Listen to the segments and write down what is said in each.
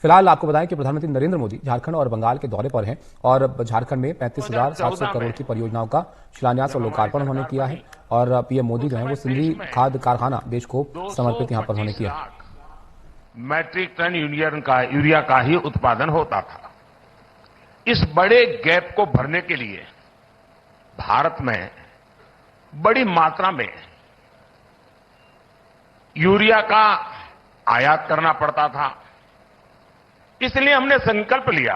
फिलहाल आपको बताएं कि प्रधानमंत्री नरेंद्र मोदी झारखंड और बंगाल के दौरे पर हैं और झारखंड में 35,700 करोड़ की परियोजनाओं का शिलान्यास और लोकार्पण उन्होंने किया है। और पीएम मोदी जो है वो सिंधरी खाद कारखाना देश को समर्पित यहां पर उन्होंने किया। मैट्रिक टन यूरिया का ही उत्पादन होता था। इस बड़े गैप को भरने के लिए भारत में बड़ी मात्रा में यूरिया का आयात करना पड़ता था। इसलिए हमने संकल्प लिया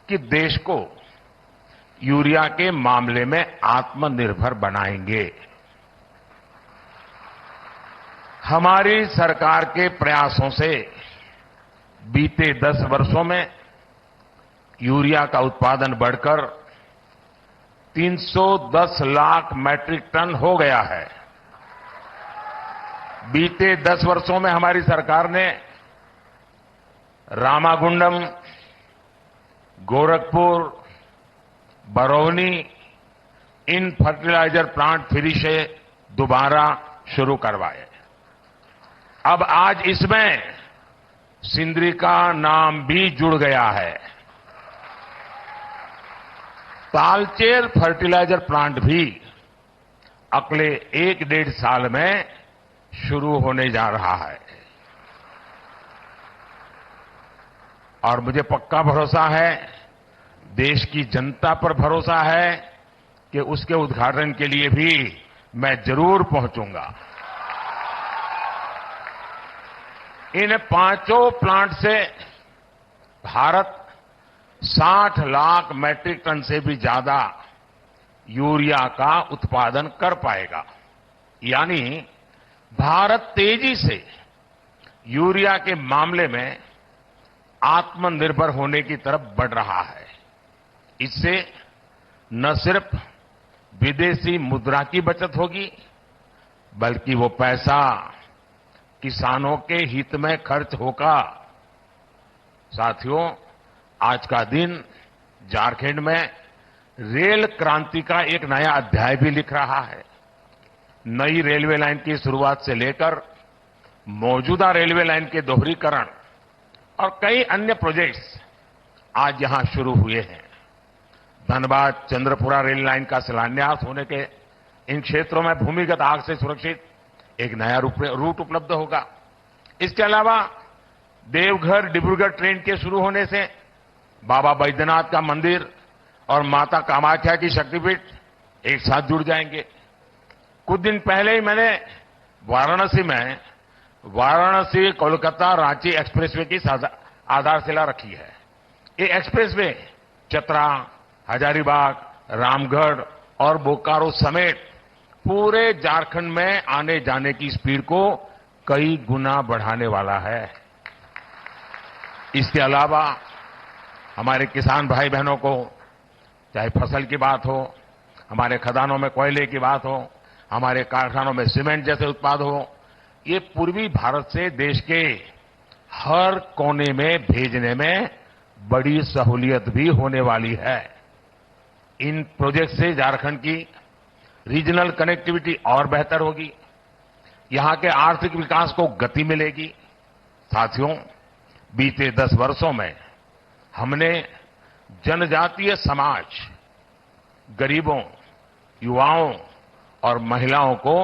कि देश को यूरिया के मामले में आत्मनिर्भर बनाएंगे। हमारी सरकार के प्रयासों से बीते 10 वर्षों में यूरिया का उत्पादन बढ़कर 310 लाख मैट्रिक टन हो गया है। बीते 10 वर्षों में हमारी सरकार ने रामागुंडम, गोरखपुर, बरौनी इन फर्टिलाइजर प्लांट फिर से दोबारा शुरू करवाए। अब आज इसमें सिंदरी का नाम भी जुड़ गया है। तालचेर फर्टिलाइजर प्लांट भी अगले 1-1.5 साल में शुरू होने जा रहा है और मुझे पक्का भरोसा है, देश की जनता पर भरोसा है कि उसके उद्घाटन के लिए भी मैं जरूर पहुंचूंगा। इन 5 प्लांट से भारत 60 लाख मैट्रिक टन से भी ज्यादा यूरिया का उत्पादन कर पाएगा। यानी भारत तेजी से यूरिया के मामले में आत्मनिर्भर होने की तरफ बढ़ रहा है। इससे न सिर्फ विदेशी मुद्रा की बचत होगी, बल्कि वो पैसा किसानों के हित में खर्च होगा। साथियों, आज का दिन झारखंड में रेल क्रांति का एक नया अध्याय भी लिख रहा है। नई रेलवे लाइन की शुरुआत से लेकर मौजूदा रेलवे लाइन के दोहरीकरण और कई अन्य प्रोजेक्ट्स आज यहां शुरू हुए हैं। धनबाद चंद्रपुरा रेल लाइन का शिलान्यास होने के इन क्षेत्रों में भूमिगत आग से सुरक्षित एक नया रूट उपलब्ध होगा। इसके अलावा देवघर डिब्रूगढ़ ट्रेन के शुरू होने से बाबा बैद्यनाथ का मंदिर और माता कामाख्या की शक्तिपीठ एक साथ जुड़ जाएंगे। कुछ दिन पहले ही मैंने वाराणसी कोलकाता रांची एक्सप्रेसवे की आधारशिला रखी है। ये एक्सप्रेसवे चतरा, हजारीबाग, रामगढ़ और बोकारो समेत पूरे झारखंड में आने जाने की स्पीड को कई गुना बढ़ाने वाला है। इसके अलावा हमारे किसान भाई बहनों को चाहे फसल की बात हो, हमारे खदानों में कोयले की बात हो, हमारे कारखानों में सीमेंट जैसे उत्पाद हो, ये पूर्वी भारत से देश के हर कोने में भेजने में बड़ी सहूलियत भी होने वाली है। इन प्रोजेक्ट से झारखंड की रीजनल कनेक्टिविटी और बेहतर होगी, यहां के आर्थिक विकास को गति मिलेगी। साथियों, बीते 10 वर्षों में हमने जनजातीय समाज, गरीबों, युवाओं और महिलाओं को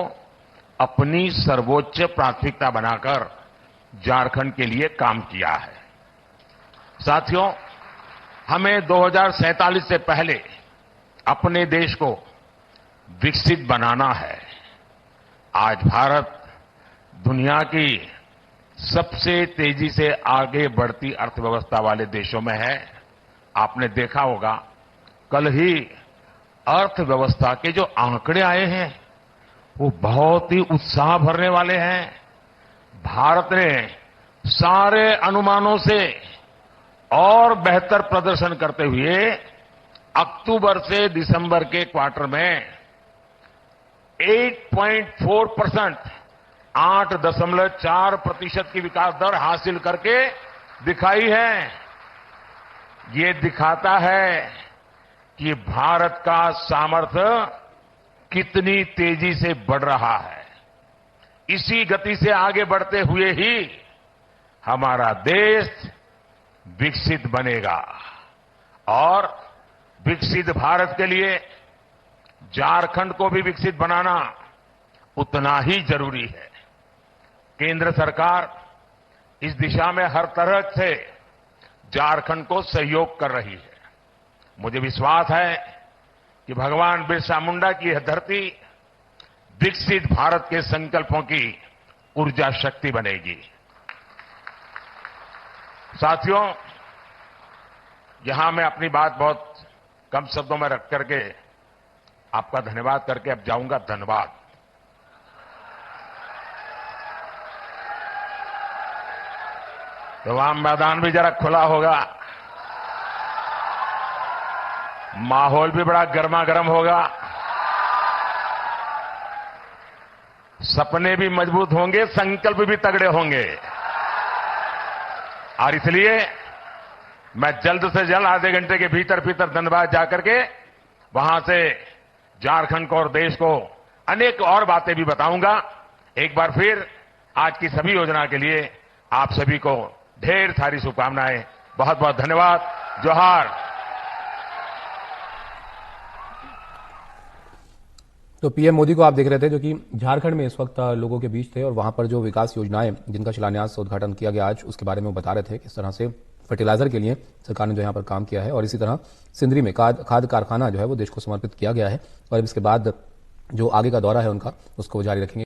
अपनी सर्वोच्च प्राथमिकता बनाकर झारखंड के लिए काम किया है। साथियों, हमें 2047 से पहले अपने देश को विकसित बनाना है। आज भारत दुनिया की सबसे तेजी से आगे बढ़ती अर्थव्यवस्था वाले देशों में है। आपने देखा होगा, कल ही अर्थव्यवस्था के जो आंकड़े आए हैं वो बहुत ही उत्साह भरने वाले हैं। भारत ने सारे अनुमानों से और बेहतर प्रदर्शन करते हुए अक्टूबर से दिसंबर के क्वार्टर में 8.4%, 8.4% की विकास दर हासिल करके दिखाई है। ये दिखाता है कि भारत का सामर्थ्य कितनी तेजी से बढ़ रहा है। इसी गति से आगे बढ़ते हुए ही हमारा देश विकसित बनेगा और विकसित भारत के लिए झारखंड को भी विकसित बनाना उतना ही जरूरी है। केंद्र सरकार इस दिशा में हर तरह से झारखंड को सहयोग कर रही है। मुझे विश्वास है कि भगवान बिरसा मुंडा की यह धरती विकसित भारत के संकल्पों की ऊर्जा शक्ति बनेगी। साथियों, यहां मैं अपनी बात बहुत कम शब्दों में रख करके आपका धन्यवाद करके अब जाऊंगा। धन्यवाद। तो वहां मैदान भी जरा खुला होगा, माहौल भी बड़ा गर्मा गर्म होगा, सपने भी मजबूत होंगे, संकल्प भी तगड़े होंगे। और इसलिए मैं जल्द से जल्द आधे घंटे के भीतर भीतर धनबाद जाकर के वहां से झारखंड को और देश को अनेक और बातें भी बताऊंगा। एक बार फिर आज की सभी योजना के लिए आप सभी को ढेर सारी शुभकामनाएं। बहुत बहुत धन्यवाद। जोहार। तो पीएम मोदी को आप देख रहे थे, जो कि झारखंड में इस वक्त लोगों के बीच थे और वहां पर जो विकास योजनाएं जिनका शिलान्यास उद्घाटन किया गया आज, उसके बारे में बता रहे थे किस तरह से फर्टिलाइजर के लिए सरकार ने जो यहां पर काम किया है और इसी तरह सिंदरी में खाद कारखाना जो है वो देश को समर्पित किया गया है और इसके बाद जो आगे का दौरा है उनका उसको जारी रखेंगे।